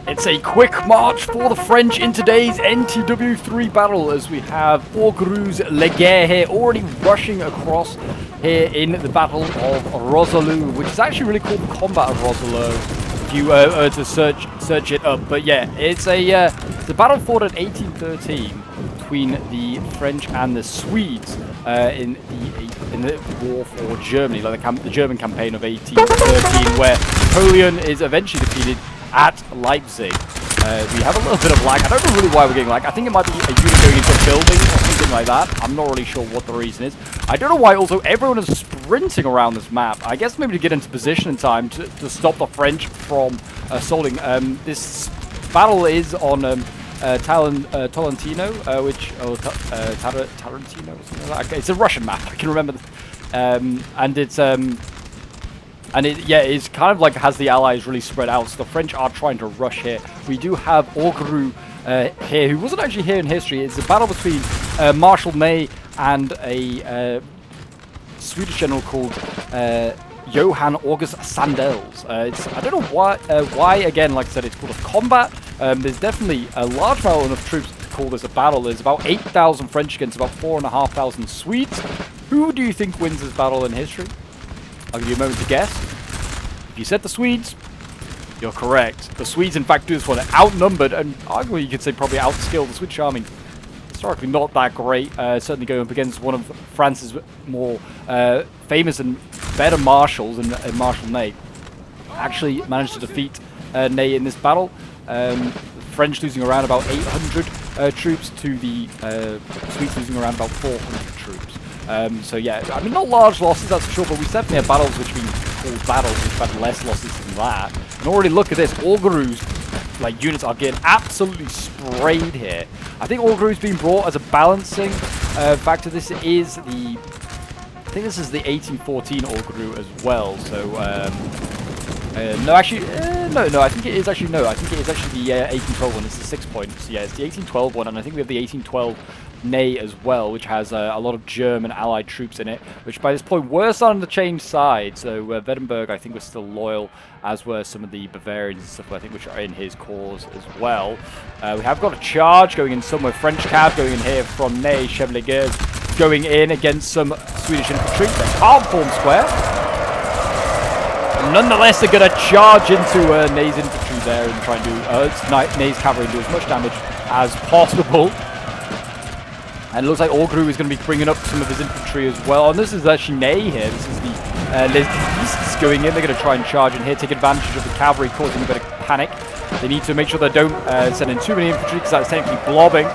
It's a quick march for the French in today's NTW3 battle as we have Orgru's Le Guerre here already rushing across here in the Battle of Rosslau, which is actually really called the Combat of Rosslau if you were to search it up. But yeah, it's the battle fought in 1813 between the French and the Swedes in the war for Germany, like the German campaign of 1813, where Napoleon is eventually defeated at Leipzig. We have a little bit of lag. I don't know really why we're getting lag. I think it might be a unit going into a building or something like that. I'm not really sure what the reason is. I don't know why also everyone is sprinting around this map. I guess maybe to get into position in time to stop the French from assaulting. This battle is on Tolentino, Tarantino or something like that. It's a Russian map. I can remember. And it's it's kind of like has the allies really spread out, so the French are trying to rush here. We do have Orgru here, who wasn't actually here in history. It's a battle between Marshal Ney and a Swedish general called Johann August Sandels. I don't know why, again, like I said, it's called a combat. There's definitely a large amount of troops to call this a battle. There's about 8,000 French against about 4,500 Swedes. Who do you think wins this battle in history? I'll give you a moment to guess. If you said the Swedes, you're correct. The Swedes, in fact, do this one outnumbered, and arguably you could say probably outskilled. The Swedish army, historically not that great. Certainly going up against one of France's more famous and better marshals, and Marshal Ney. Actually managed to defeat Ney in this battle. The French losing around about 800 troops to the Swedes losing around about 400 troops. So yeah, I mean, not large losses, that's for sure, but we definitely have battles which we call battles which have had less losses than that. And already look at this, Orgru's units are getting absolutely sprayed here. I think Orgru's being brought as a balancing factor. This is the, I think this is the 1814 Orgru as well. So no, actually, no. I think it is actually the 1812 one. This is 6 points. So yeah, it's the 1812 one, and I think we have the 1812 Ney as well, which has a lot of German allied troops in it, which by this point were starting to change sides. So Wittenberg, I think, was still loyal, as were some of the Bavarians and stuff, I think, which are in his cause as well. We have got a charge going in somewhere. French cav going in here from Ney. Chevaliers going in against some Swedish infantry. They can't form square. Nonetheless, they're going to charge into Ney's infantry there and try and do Ney's cavalry and do as much damage as possible. And it looks like Orgru is going to be bringing up some of his infantry as well. And this is actually Ney here. This is the Les going in. They're going to try and charge in here, take advantage of the cavalry, causing a bit of panic. They need to make sure they don't send in too many infantry, because that's technically blobbing.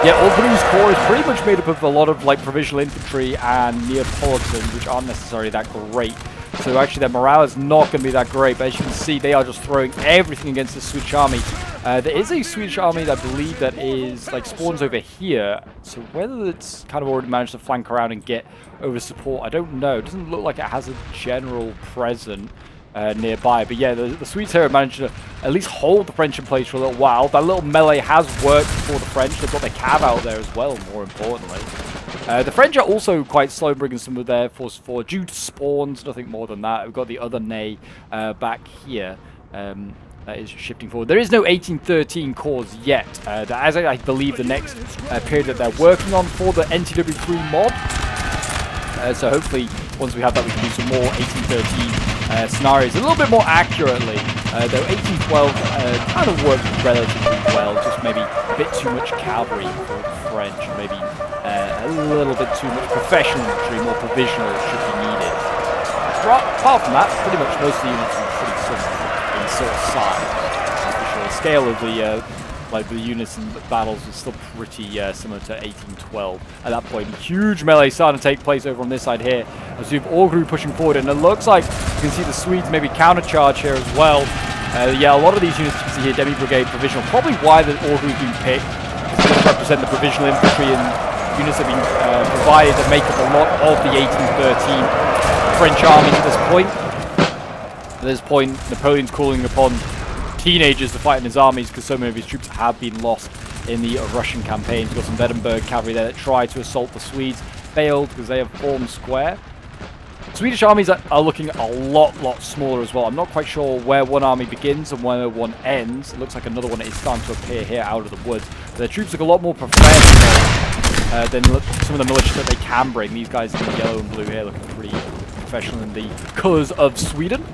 Yeah, Orgru's corps is pretty much made up of a lot of provisional infantry and Neapolitans, which aren't necessarily that great. So actually their morale is not going to be that great, but as you can see, they are just throwing everything against the Swedish army. There is a Swedish army that I believe that is spawns over here, so whether it's kind of already managed to flank around and get over support, I don't know. It doesn't look like it has a general present nearby, but yeah, the Swedes here have managed to at least hold the French in place for a little while. That little melee has worked for the French. They've got their cav out there as well, more importantly. The French are also quite slow bringing some of their forces forward due to spawns, nothing more than that. We've got the other Ney back here that is shifting forward. There is no 1813 cause yet. As I believe the next period that they're working on for the NTW3 mod. So hopefully, once we have that, we can do some more 1813 scenarios a little bit more accurately. Though 1812 kind of works relatively well, just maybe a bit too much cavalry for the French, maybe a little bit too much professional infantry, more provisional should be needed. Apart from that, pretty much most of the units are pretty similar in sort of size. That's for sure. The scale of the units and the battles is still pretty similar to 1812. At that point, huge melee starting to take place over on this side here. As we have Orgru pushing forward, and it looks like you can see the Swedes maybe countercharge here as well. Yeah, a lot of these units you can see here, demi-brigade provisional. Probably why the Orgru is being picked, because it does represent the provisional infantry and units that have been provided that make up a lot of the 1813 French army at this point. At this point, Napoleon's calling upon teenagers to fight in his armies because so many of his troops have been lost in the Russian campaigns. We've got some Wittenberg cavalry there that tried to assault the Swedes, failed because they have formed square. Swedish armies are looking a lot smaller as well. I'm not quite sure where one army begins and where one ends. It looks like another one is starting to appear here out of the woods. Their troops look a lot more professional than some of the militias that they can bring. These guys in the yellow and blue here looking pretty professional in the colours of Sweden.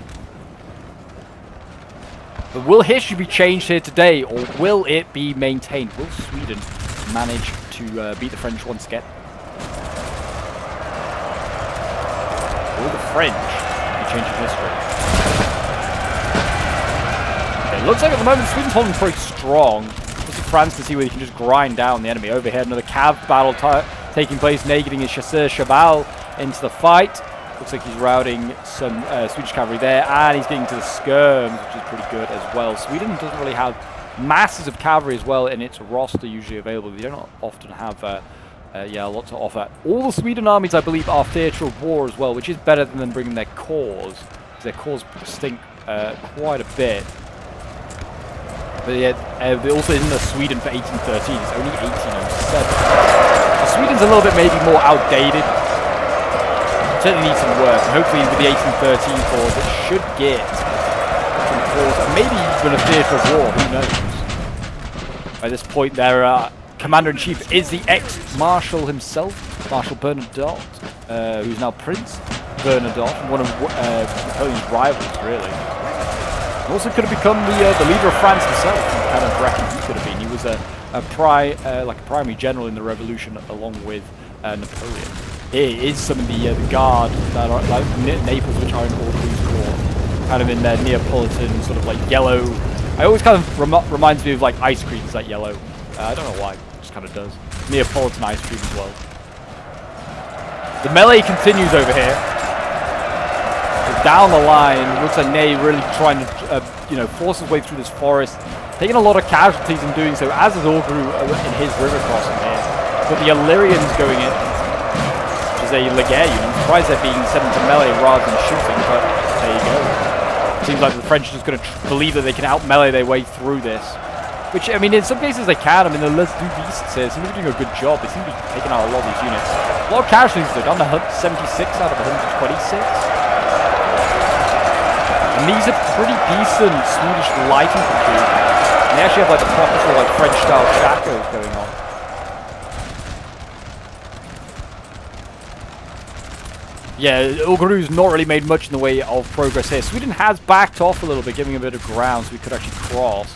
But will history be changed here today, or will it be maintained? Will Sweden manage to beat the French once again? Will the French be changing history? It looks like at the moment Sweden's holding pretty strong. Looks like France can see where they can just grind down the enemy. Over here, another cav battle taking place, negating his chasseur Cheval into the fight. Looks like he's routing some Swedish cavalry there, and he's getting to the skirms, which is pretty good as well. Sweden doesn't really have masses of cavalry as well in its roster usually available. They don't often have a lot to offer. All the Sweden armies, I believe, are theatre of war as well, which is better than them bringing their corps, because their corps stink quite a bit. But yeah, they're also in Sweden for 1813. It's only 1807. Sweden's a little bit maybe more outdated. Certainly needs some work, and hopefully with the 1813 corps it should get some corps, maybe even a theatre of war, who knows. By this point their commander-in-chief is the ex-marshal himself, Marshal Bernadotte, who's now Prince Bernadotte, one of Napoleon's rivals really. And also could have become the leader of France himself, he kind of reckoned he could have been. He was a primary general in the revolution along with Napoleon. Here is some of the guard that are like Naples, which are in Orderly's corps, kind of in their Neapolitan sort of like yellow. It always kind of reminds me of like ice cream, is that yellow? I don't know why, it just kind of does. Neapolitan ice cream as well. The melee continues over here. Down the line, it looks like Ney really trying to force his way through this forest, taking a lot of casualties in doing so, as is Orgru in his river crossing here. But the Illyrians going in. A Leger unit. I'm surprised they're being sent into melee rather than shooting, but there you go. Seems like the French are just going to believe that they can out-melee their way through this. Which, I mean, in some cases they can. I mean, the Les Deux Beasts here seem to be doing a good job. They seem to be taking out a lot of these units. A lot of casualties, though, down to 76 out of 126. And these are pretty decent Swedish light infantry. And they actually have, like, the proper sort of, like, French-style shakos going on. Yeah, Orgru's not really made much in the way of progress here. Sweden has backed off a little bit, giving a bit of ground so we could actually cross.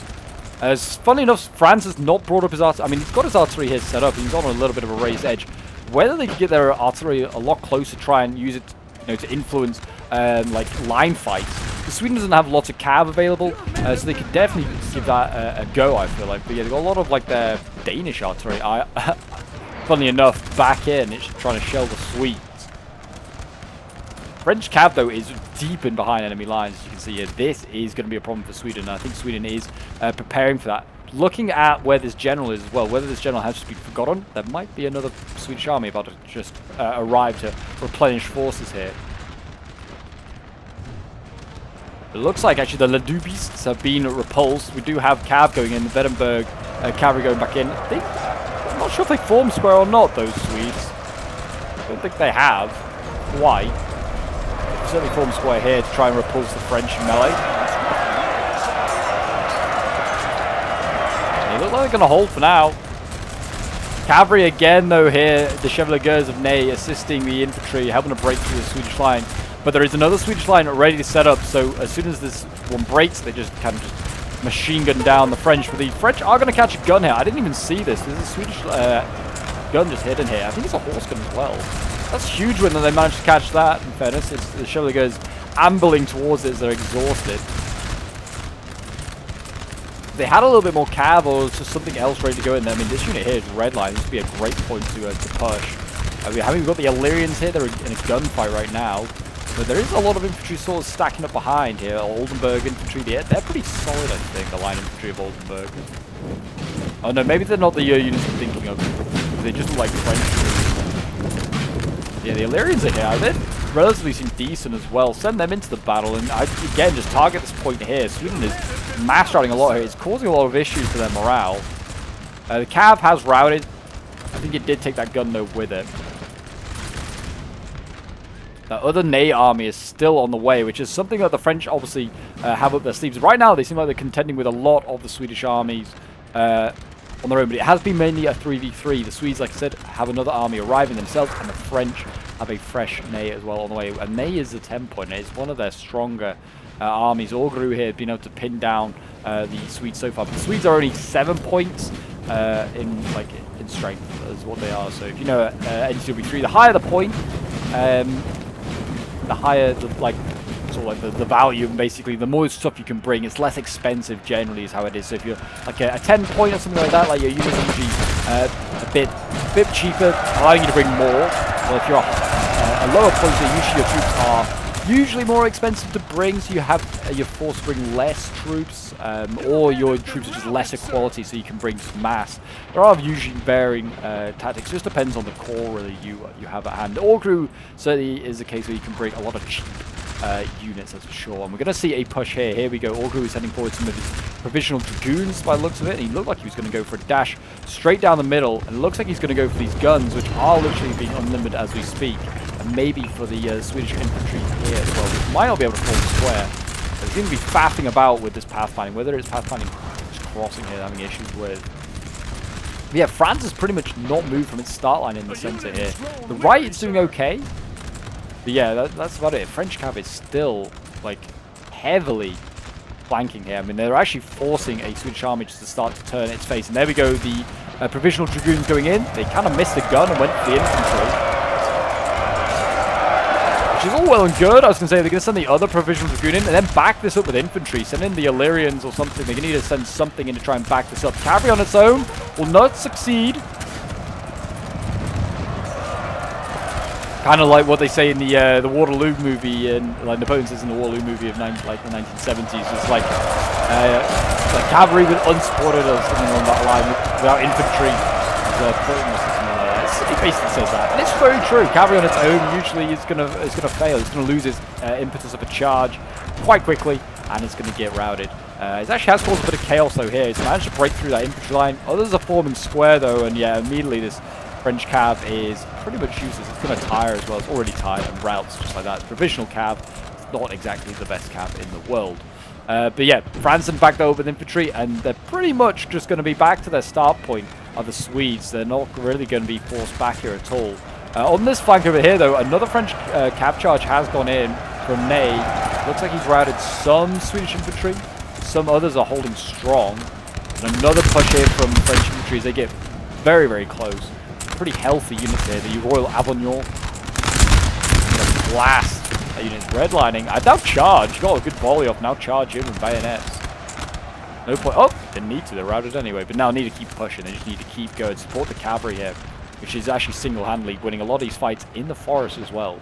As funnily enough, France has not brought up his artillery. I mean, he's got his artillery here set up. He's on a little bit of a raised edge. Whether they could get their artillery a lot closer, try and use it, to influence like line fights. Because Sweden doesn't have lots of cav available, so they could definitely give that a go. I feel like, but yeah, they've got a lot of like their Danish artillery. Funnily enough, back in, it's trying to shell the Swedes. French cav, though, is deep in behind enemy lines, as you can see here. This is going to be a problem for Sweden, and I think Sweden is preparing for that. Looking at where this general is as well, whether this general has just been forgotten, there might be another Swedish army about to just arrive to replenish forces here. It looks like, actually, the Les Deux Beasts have been repulsed. We do have cav going in, the Wettenberg cavalry going back in. I'm not sure if they form square or not, those Swedes. I don't think they have quite. Certainly form square here to try and repulse the French in melee. They look like they're going to hold for now. Cavalry again, though, here. The Chevaliers of Ney assisting the infantry, helping to break through the Swedish line. But there is another Swedish line ready to set up, so as soon as this one breaks, they just kind of just machine gun down the French. But the French are going to catch a gun here. I didn't even see this. There's a Swedish gun just hidden here. I think it's a horse gun as well. That's huge when they managed to catch that, in fairness. It's the Chevaliers ambling towards it as they're exhausted. If they had a little bit more cav or just something else ready to go in there. I mean, this unit here is red line. This would be a great point to push. We've got the Illyrians here. They're in a gunfight right now. But there is a lot of infantry sort of stacking up behind here. Oldenburg infantry, they're pretty solid, I think, the line infantry of Oldenburg. Oh no, maybe they're not the units I'm thinking of. They just look like French. Yeah, the Illyrians are here. They relatively seem decent as well. Send them into the battle, and again, just target this point here. Sweden is mass routing a lot here. It's causing a lot of issues to their morale. The cav has routed. I think it did take that gun, though, with it. The other Ney army is still on the way, which is something that the French obviously have up their sleeves. Right now, they seem like they're contending with a lot of the Swedish armies on their own, but it has been mainly a 3v3. The Swedes, like I said, have another army arriving themselves, and the French have a fresh Ney as well on the way. And Ney is a 10-point. It's one of their stronger armies. Orgru here has been able to pin down the Swedes so far. But the Swedes are only 7 points in strength as what they are. So if you know NTW3, the higher the point, the higher the the value, and basically the more stuff you can bring, it's less expensive generally is how it is. So if you're like a 10 point or something like that, like your units are usually a bit cheaper, allowing you to bring more. Well, if you're a lower point, so usually your troops are usually more expensive to bring, so you have you're forced to bring less troops, or your troops are just lesser quality, so you can bring mass. There are usually varying tactics. It just depends on the core really you have at hand. Orgru certainly is a case where you can bring a lot of cheap units, that's for sure. And we're going to see a push here. Here we go. Orgru is heading forward some of his provisional dragoons by the looks of it. And he looked like he was going to go for a dash straight down the middle. And it looks like he's going to go for these guns, which are literally being unlimited as we speak. And maybe for the Swedish infantry here as well, which might not be able to form square. So he's going to be faffing about with this pathfinding. Whether it's pathfinding just crossing here, having issues with. But yeah, France has pretty much not moved from its start line in the center here. The right is doing okay. But yeah, that's about it. French cav is still, like, heavily flanking here. I mean, they're actually forcing a Swedish army just to start to turn its face. And there we go, the provisional dragoons going in. They kind of missed the gun and went for the infantry. Which is all well and good. I was going to say, they're going to send the other provisional dragoon in and then back this up with infantry. Send in the Illyrians or something. They're going to need to send something in to try and back this up. Cavalry on its own will not succeed. Kind of like what they say in the Waterloo movie, and like Napoleon says in the Waterloo movie of the 1970s. It's like cavalry with unsupported or something along that line without infantry. It basically says that, and it's very true. Cavalry on its own usually is gonna fail. It's gonna lose its impetus of a charge quite quickly, and it's gonna get routed. It actually has caused a bit of chaos though here. It's managed to break through that infantry line. Others are forming square though, and yeah, immediately this French cav is pretty much useless. It's going to tire as well. It's already tired and routes just like that. Provisional cav is not exactly the best cav in the world. But yeah, France and backed over with infantry, and they're pretty much just going to be back to their start point of the Swedes. They're not really going to be forced back here at all. On this flank over here, though, another French cav charge has gone in from Ney. Looks like he's routed some Swedish infantry. Some others are holding strong. And another push here from French infantry as they get very, very close. Pretty healthy units here. The Royal Avignon. Blast that unit's redlining. I now charge. Got a good volley off. Now charge in with bayonets. No point. Oh, didn't need to. They're routed anyway. But now need to keep pushing. They just need to keep going. Support the cavalry here, which is actually single-handedly winning a lot of these fights in the forest as well.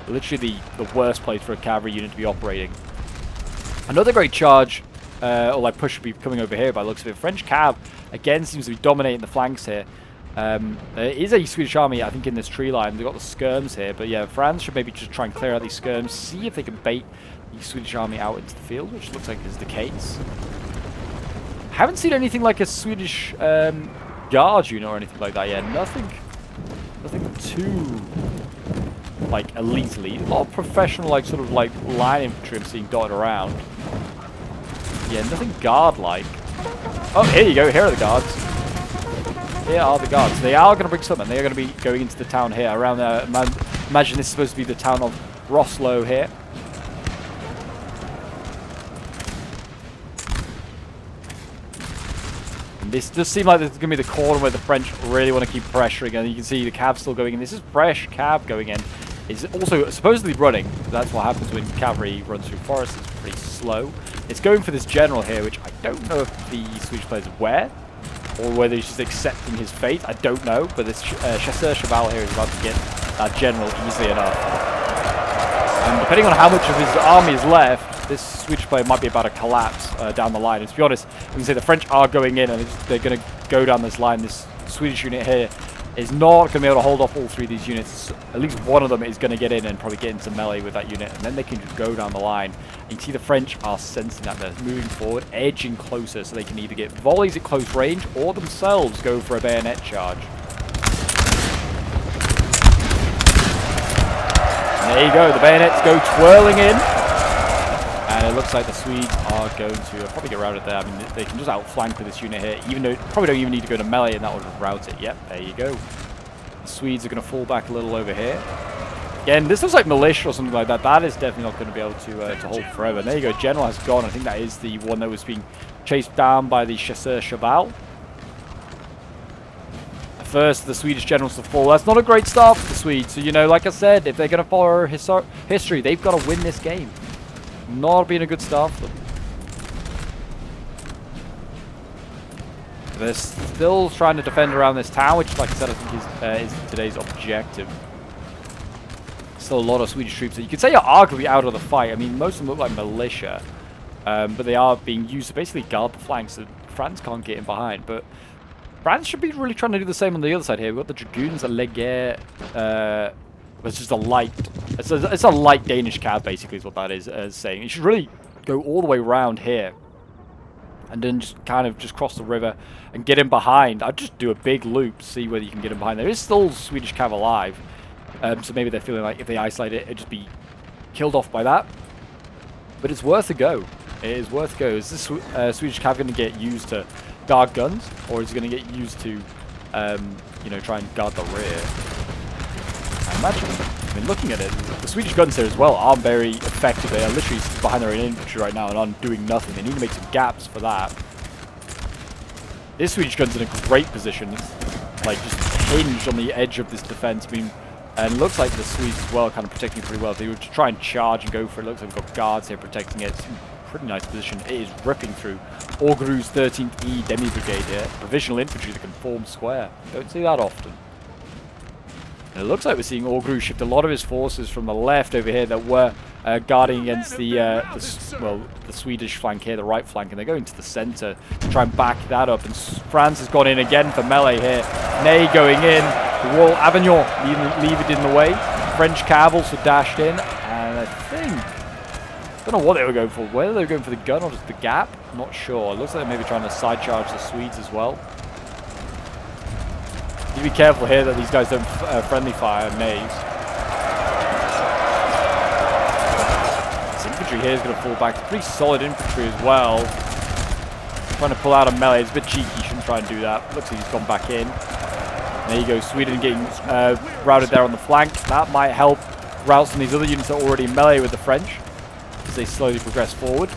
Literally the worst place for a cavalry unit to be operating. Another great charge, or like push, would be coming over here by the looks of it. French cav again seems to be dominating the flanks here. There is a Swedish army, I think, in this tree line. They've got the skirms here, but yeah, France should maybe just try and clear out these skirms, see if they can bait the Swedish army out into the field, which looks like is the case. Haven't seen anything like a Swedish guard unit or anything like that yet. Nothing too like elite. A lot of professional, like sort of like line infantry I'm seeing dotted around. Yeah, nothing guard-like. Oh, here you go. Here are the guards. Here are the guards. They are going to bring something. They are going to be going into the town here around there. Imagine this is supposed to be the town of Rosslau here. And this does seem like this is going to be the corner where the French really want to keep pressuring. And you can see the cav still going in. This is fresh cav going in. It's also supposedly running. That's what happens when cavalry runs through forests. It's pretty slow. It's going for this general here, which I don't know if the Swedish players are aware, or whether he's just accepting his fate. I don't know, but this Chasseur Cheval here is about to get that general easily enough. And depending on how much of his army is left, this Swedish player might be about to collapse down the line. And to be honest, we can say the French are going in, and they're going to go down this line. This Swedish unit here is not going to be able to hold off all three of these units. At least one of them is going to get in and probably get into melee with that unit, and then they can just go down the line. And you can see the French are sensing that they're moving forward, edging closer, so they can either get volleys at close range or themselves go for a bayonet charge. And There you go. The bayonets go twirling in. And it looks like the Swedes are going to probably get routed there. I mean, they can just outflank with this unit here, even though probably don't even need to go to melee, and that would route it. Yep, there you go. The Swedes are going to fall back a little over here. Again, this looks like militia or something like that. That is definitely not going to be able to hold forever. And there you go. General has gone. I think that is the one that was being chased down by the Chasseur Cheval. First, the Swedish generals to fall. That's not a great start for the Swedes. So, you know, like I said, if they're going to follow history, they've got to win this game. Not being a good start for them. They're still trying to defend around this town, which, like I said, I think is today's objective. Still a lot of Swedish troops that you could say are arguably out of the fight. I mean, most of them look like militia, but they are being used to basically guard the flanks, so France can't get in behind. But France should be really trying to do the same on the other side here. We've got the Dragoons, a Leger, it's just a light. It's a light Danish cav, basically, is what that is saying. You should really go all the way around here, and then just kind of just cross the river and get in behind. I'd just do a big loop, see whether you can get in behind. There is still Swedish cav alive, so maybe they're feeling like if they isolate it, it'd just be killed off by that. But it's worth a go. It is worth a go. Is this Swedish cav going to get used to guard guns, or is it going to get used to, you know, try and guard the rear? I imagine, I mean, looking at it, the Swedish guns here as well aren't very effective. They are literally behind their own infantry right now and aren't doing nothing. They need to make some gaps for that. This Swedish gun's in a great position. It's like just hinged on the edge of this defense. I mean, and it looks like the Swedes as well kind of protecting it pretty well. If they were to try and charge and go for it, it looks like we've got guards here protecting it. It's in a pretty nice position. It is ripping through Orgerou's 13th E Demi Brigade here. Provisional infantry that can form square. Don't see that often. And it looks like we're seeing Orgerou shift a lot of his forces from the left over here that were guarding against the Swedish flank here, the right flank, and they're going to the center to try and back that up. And France has gone in again for melee here. Ney going in. The Royal Avignon leave it in the way. French cav also dashed in, and I think, I don't know what they were going for. Whether they were going for the gun or just the gap, I'm not sure. It looks like they're maybe trying to side charge the Swedes as well. You be careful here that these guys don't friendly fire Neys. This infantry here is going to fall back. It's pretty solid infantry as well. Trying to pull out a melee. It's a bit cheeky. Shouldn't try and do that. Looks like he's gone back in. There you go. Sweden getting routed there on the flank. That might help rout some of these other units that are already in melee with the French as they slowly progress forward.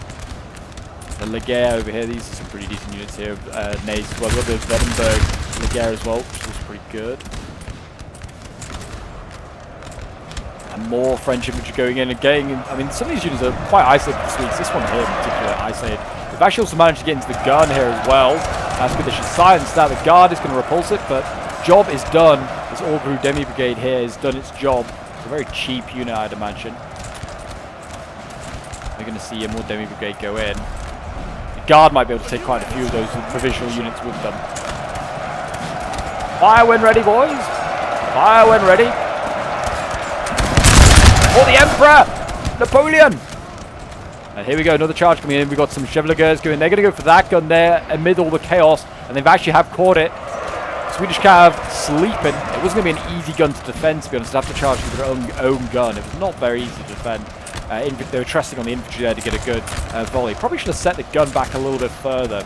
The Leger over here. These are some pretty decent units here. Neys as well. A little bit of Vettenberg. Leger as well, which was pretty good. And more French infantry going in and getting in. I mean, some of these units are quite isolated for the Swedes. This one here in particular, isolated. They've actually also managed to get into the gun here as well. That's good. They should silence that. The guard is going to repulse it, but job is done. This Orgerou Demi Brigade here has done its job. It's a very cheap unit, I'd imagine. We're going to see a more Demi Brigade go in. The guard might be able to take quite a few of those provisional units with them. Fire when ready, boys. Fire when ready. For the Emperor! Napoleon! And here we go, another charge coming in. We've got some Chevaliers going. They're going to go for that gun there amid all the chaos. And they've actually have caught it. Swedish cav sleeping. It wasn't going to be an easy gun to defend, to be honest. They'd have to charge with their own gun. It was not very easy to defend. They were trusting on the infantry there to get a good volley. Probably should have set the gun back a little bit further.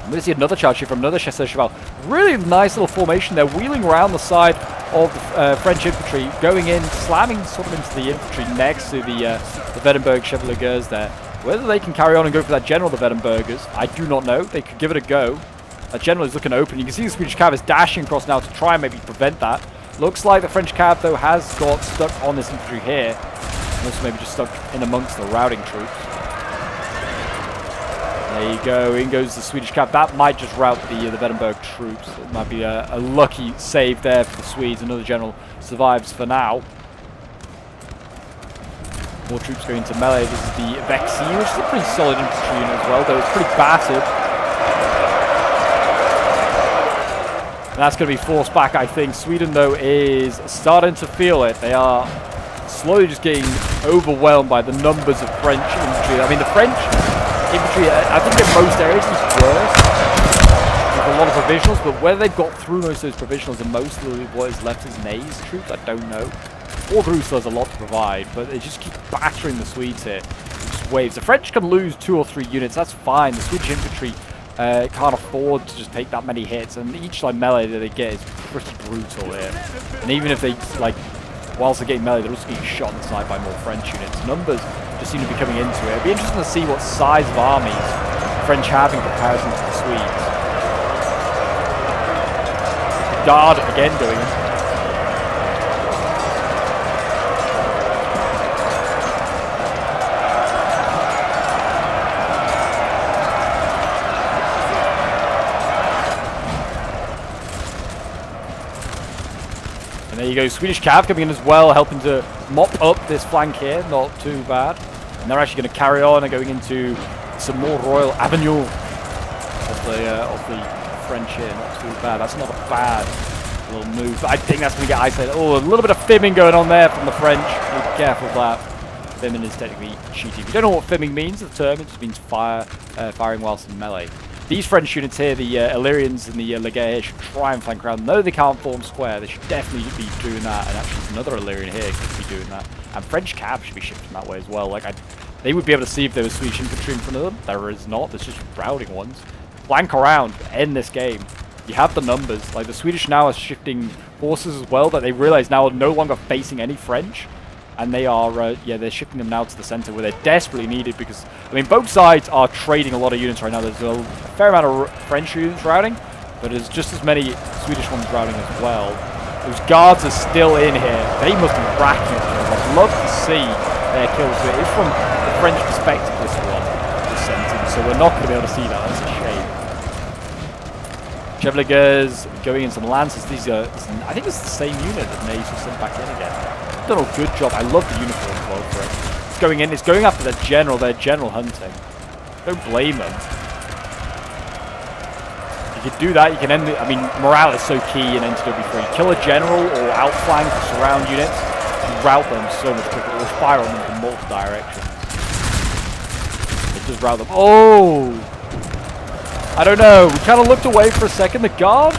I'm going to see another charge here from another Chasseur Cheval. Really nice little formation. They're wheeling around the side of the French infantry, going in, slamming sort of into the infantry next to the Vettenberg Chevaliers there. Whether they can carry on and go for that general, the Vettenbergers, I do not know. They could give it a go. That general is looking open. You can see the Swedish cav is dashing across now to try and maybe prevent that. Looks like the French cav, though, has got stuck on this infantry here. And also maybe just stuck in amongst the routing troops. There you go, in goes the Swedish cav. That might just rout the Vettenberg troops. It might be a lucky save there for the Swedes. Another general survives for now. More troops going to melee. This is the Vexi, which is a pretty solid infantry unit as well, though it's pretty battered. And that's going to be forced back, I think. Sweden, though, is starting to feel it. They are slowly just getting overwhelmed by the numbers of French infantry. I mean, the French infantry, I think in most areas is worse. There's a lot of provisionals, but whether they've got through most of those provisionals and most of what is left is Ney's troops, I don't know. Poor Rosslau has a lot to provide, but they just keep battering the Swedes here. Just waves. The French can lose 2 or 3 units, that's fine. The Swedish infantry can't afford to just take that many hits, and each like melee that they get is pretty brutal here. And even if they like, whilst they're getting melee, they're also getting shot in the side by more French units. Numbers just seem to be coming into it. It'd be interesting to see what size of armies the French have in comparison to the Swedes. Guard again going in. And there you go, Swedish Cav coming in as well, helping to mop up this flank here. Not too bad. And they're actually going to carry on and going into some more Royal Avenue of the French here. Not too bad. That's not a bad little move. But I think that's going to get isolated. Oh, a little bit of fibbing going on there from the French. Be careful of that. Fibbing is technically cheating. If you don't know what fibbing means, the term, it just means firing whilst in melee. These French units here, the Illyrians and the Legate here, should try and flank around. No, they can't form square. They should definitely be doing that. And actually, there's another Illyrian here could be doing that. And French Cav should be shifting that way as well. Like, they would be able to see if there was Swedish infantry in front of them. There is not. There's just routing ones. Flank around, end this game. You have the numbers. Like, the Swedish now are shifting forces as well, that they realize now are no longer facing any French. And they are, yeah, they're shifting them now to the center where they're desperately needed because, I mean, both sides are trading a lot of units right now. There's a fair amount of French units routing, but there's just as many Swedish ones routing as well. Those guards are still in here. They must be racking it. I'd love to see their kills. It is from the French perspective, this one, this sentence, so we're not going to be able to see that. That's a shame. Chevaliers going in some lances. These are, I think it's the same unit that Nays was sent back in again. Done a good job. I love the uniform as well for it. It's going in. It's going after their general hunting. Don't blame them. You can do that. You can end it. I mean, morale is so key in NTW3. Kill a general or outflank or surround units. You rout them so much quicker. Or fire on them from multiple directions. It does rout them. Oh! I don't know. We kind of looked away for a second. The guard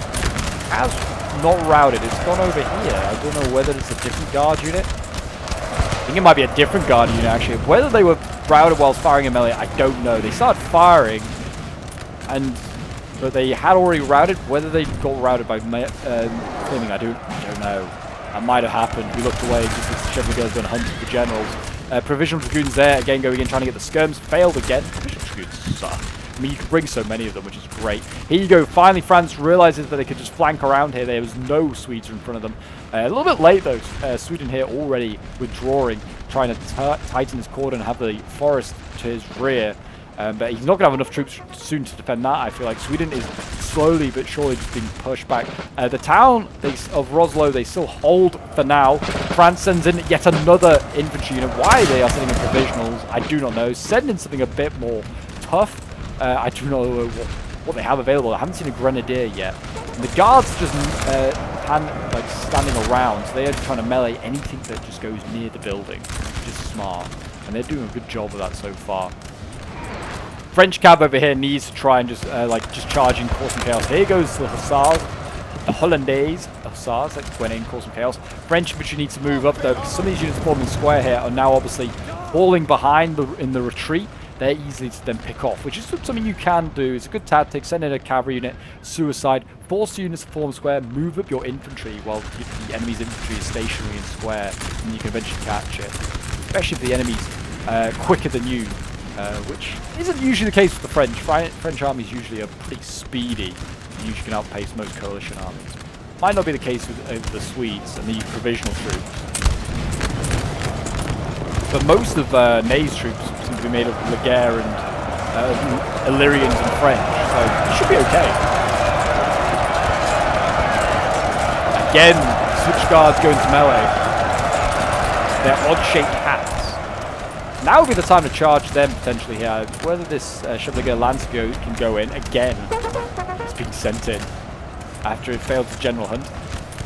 has not routed. It's gone over here. I don't know whether it's a different guard unit. I think it might be a different guard unit actually. Whether they were routed whilst firing a melee, I don't know. They started firing, but they had already routed. Whether they got routed by claiming, I don't know. That might have happened. We looked away just as the Chevaliers going hunting for generals. Provisional dragoons there again, going in trying to get the skirms. Failed again. Provisional dragoons suck. I mean, you can bring so many of them, which is great. Here you go. Finally, France realizes that they could just flank around here. There was no Swedes in front of them. A little bit late, though. Sweden here already withdrawing, trying to tighten his cordon and have the forest to his rear. But he's not going to have enough troops soon to defend that. I feel like Sweden is slowly but surely just being pushed back. The town of Rosslau, they still hold for now. France sends in yet another infantry unit. Why they are sending in provisionals, I do not know. Send in something a bit more tough. I do not know what they have available. I haven't seen a grenadier yet. And the guards are just like standing around, so they are trying to melee anything that just goes near the building, which is smart. And they're doing a good job of that so far. French Cav over here needs to try and just just charge in, cause some chaos. Here goes the Hussars, the Hollandaise, the Hussars that went in, cause some chaos. French infantry needs to move up though, because some of these units forming square here are now obviously falling behind in the retreat. They're easily to then pick off, which is something you can do. It's a good tactic. Send in a cavalry unit, suicide, force the units to form square, move up your infantry while the enemy's infantry is stationary in square, and you can eventually catch it. Especially if the enemy's quicker than you, which isn't usually the case with the French. French armies usually are pretty speedy, and usually can outpace most coalition armies. Might not be the case with the Swedes and the provisional troops. But most of Ney's troops seem to be made of Legare and Illyrians and French, so it should be okay. Again, switch guards go into melee. They're odd-shaped hats. Now would be the time to charge them potentially here. Whether this Chevalier Lancer can go in again. It's being sent in after it failed to general hunt.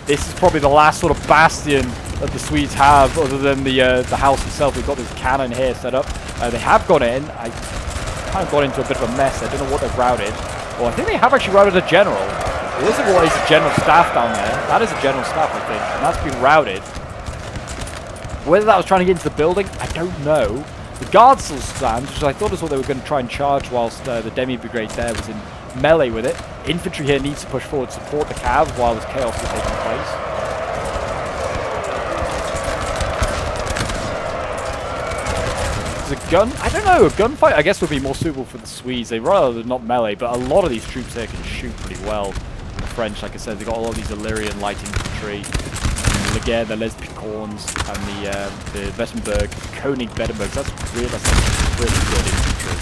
This is probably the last sort of bastion that the Swedes have, other than the house itself. We've got this cannon here set up. They have gone in. I kind of got into a bit of a mess. I don't know what they've routed. Well, I think they have actually routed a general. It looks like what is a general staff down there. That is a general staff, I think, and that's been routed. Whether that was trying to get into the building, I don't know. The guard still stands, which I thought is what they were going to try and charge whilst the Demi Brigade there was in melee with it. Infantry here needs to push forward, support the cav while this chaos is taking place. There's a gun? I don't know. A gunfight, I guess, would be more suitable for the Swedes. They'd rather not melee, but a lot of these troops here can shoot pretty well. The French, like I said, they've got a lot of these Illyrian light infantry. Again, the Les Picorns and the Wettenberg, Koenig Bettenbergs. That's really good infantry.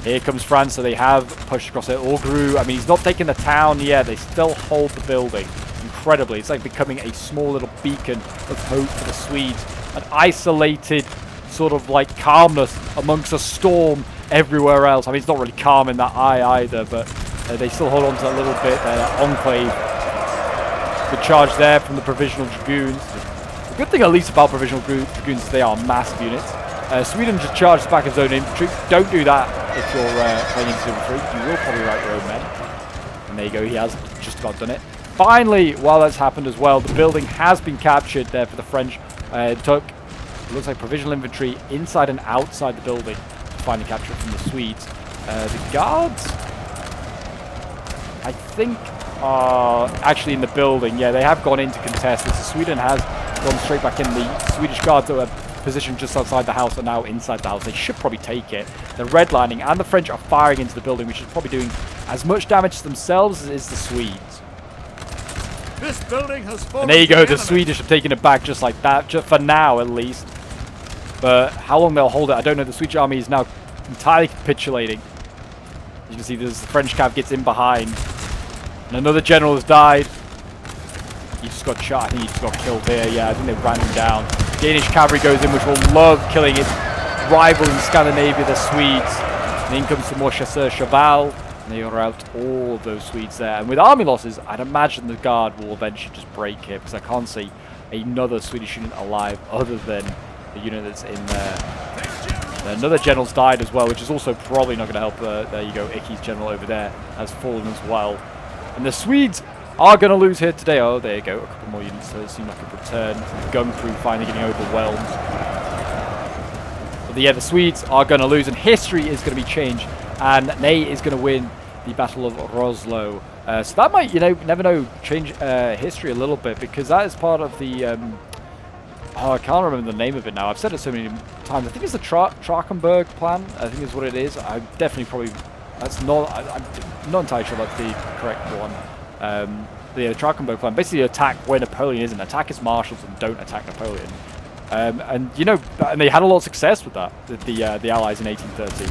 Here comes France, so they have pushed across it. Orgru, I mean, he's not taking the town yet. They still hold the building. Incredibly. It's like becoming a small little beacon of hope for the Swedes. An isolated sort of like calmness amongst a storm everywhere else. I mean, it's not really calm in that eye either, but they still hold on to that little bit, that enclave. Good charge there from the Provisional Dragoons. The good thing at least about Provisional Dragoons is they are massive units. Sweden just charges back his own infantry. Don't do that if you're playing into Civil 3. You will probably write your own men. And there you go, he has just about done it. Finally, while that's happened as well, the building has been captured there for the French. It looks like Provisional Infantry inside and outside the building to finally capture it from the Swedes. The Guards, I think, are actually in the building. Yeah, they have gone in to contest this. Sweden has gone straight back in. The Swedish Guards that were positioned just outside the house are now inside the house. They should probably take it. They're redlining, and the French are firing into the building, which is probably doing as much damage to themselves as the Swedes. This building has fallen. And there you go, the Swedish have taken it back just like that, just for now at least. But how long they'll hold it, I don't know. The Swedish army is now entirely capitulating. You can see there's the French cav gets in behind. And another general has died. He just got shot. I think he just got killed here. Yeah, I think they ran him down. Danish cavalry goes in, which will love killing its rival in Scandinavia, the Swedes. And in comes some more chasseurs cheval. And they are out all of those Swedes there. And with army losses, I'd imagine the Guard will eventually just break here, because I can't see another Swedish unit alive other than the unit that's in there. Another general's died as well, which is also probably not going to help. There you go, Icky's general over there has fallen as well. And the Swedes are going to lose here today. Oh, there you go. A couple more units. So it seemed like a return. The gun crew finally getting overwhelmed. But yeah, the Swedes are going to lose, and history is going to be changed. And Ney is going to win the Battle of Rosslau. So that might, you know, never know, change history a little bit, because that is part of the... oh, I can't remember the name of it now. I've said it so many times. I think it's the Trachenberg plan. I think is what it is. I definitely probably... That's not... I'm not entirely sure that's the correct one. The Trachenberg plan. Basically attack where Napoleon isn't. Attack his marshals and don't attack Napoleon. And, you know, and they had a lot of success with that, the Allies in 1813.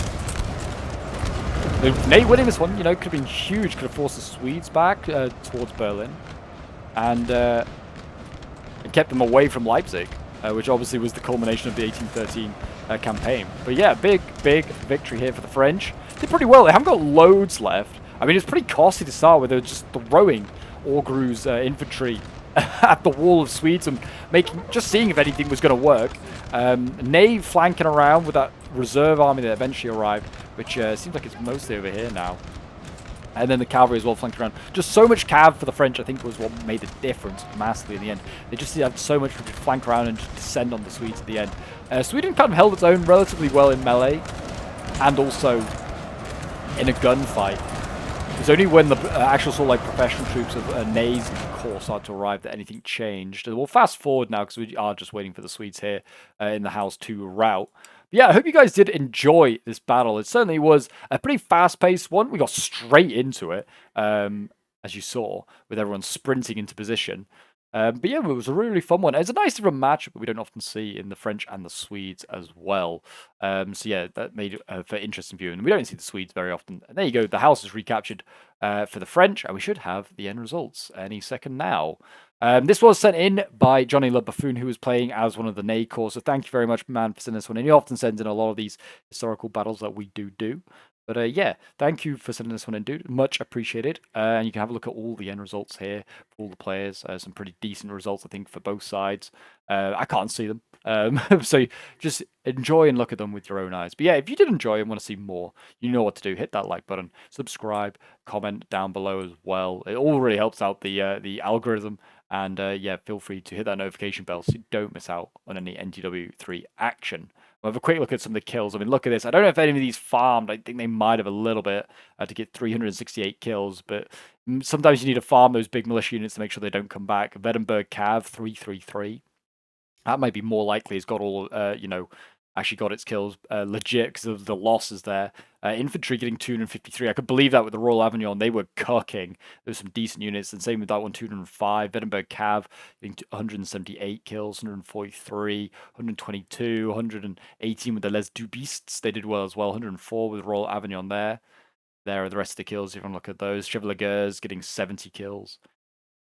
Nate winning this one, you know, could have been huge. Could have forced the Swedes back towards Berlin. And kept them away from Leipzig, which obviously was the culmination of the 1813 campaign. But yeah, big victory here for the French. Did pretty well. They haven't got loads left. I mean, it's pretty costly to start with. They're just throwing Orgru's infantry at the wall of Swedes and just seeing if anything was going to work. Ney flanking around with that reserve army that eventually arrived, which seems like it's mostly over here now. And then the cavalry as well flanked around. Just so much cav for the French, I think, was what made the difference massively in the end. They just had so much to flank around and just descend on the Swedes at the end. Sweden kind of held its own relatively well in melee, and also in a gunfight. It was only when the actual sort of like professional troops of Ney's corps started to arrive that anything changed. We'll fast forward now, because we are just waiting for the Swedes here in the house to rout. But yeah, I hope you guys did enjoy this battle. It certainly was a pretty fast-paced one. We got straight into it, as you saw, with everyone sprinting into position. But yeah, it was a really, really fun one. It's a nice different matchup that we don't often see in the French and the Swedes as well. So yeah, that made it for interesting viewing. We don't see the Swedes very often. And there you go, the house is recaptured for the French, and we should have the end results any second now. This was sent in by Johnny Le Buffoon, who was playing as one of the Ney corps. So thank you very much, man, for sending this one in. He often sends in a lot of these historical battles that we do. But yeah, thank you for sending this one in, dude. Much appreciated. And you can have a look at all the end results here for all the players. Some pretty decent results, I think, for both sides. I can't see them. So just enjoy and look at them with your own eyes. But yeah, if you did enjoy and want to see more, you know what to do. Hit that like button, subscribe, comment down below as well. It all really helps out the algorithm. And yeah, feel free to hit that notification bell so you don't miss out on any NTW3 action. We'll have a quick look at some of the kills. I mean, look at this. I don't know if any of these farmed. I think they might have a little bit to get 368 kills, but sometimes you need to farm those big militia units to make sure they don't come back. Vettenberg Cav, 333. That might be more likely. It's got all, actually got its kills legit because of the losses there. Infantry getting 253. I could believe that with the Royal Avignon. They were cooking. There's some decent units. And same with that one, 205. Edinburgh Cav getting 178 kills, 143, 122, 118 with the Les Deux Beasts. They did well as well. 104 with Royal Avignon there. There are the rest of the kills. If you want to look at those. Chevaliers getting 70 kills.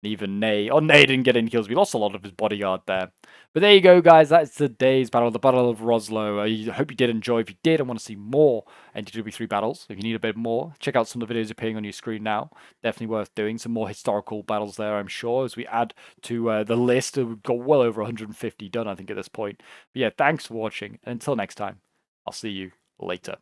Even Ney. Oh, Ney didn't get any kills. We lost a lot of his bodyguard there. But there you go, guys. That's today's battle, the Battle of Rosslau. I hope you did enjoy. If you did and want to see more NTW3 battles, if you need a bit more, check out some of the videos appearing on your screen now. Definitely worth doing. Some more historical battles there, I'm sure, as we add to the list. We've got well over 150 done, I think, at this point. But yeah, thanks for watching. And until next time, I'll see you later.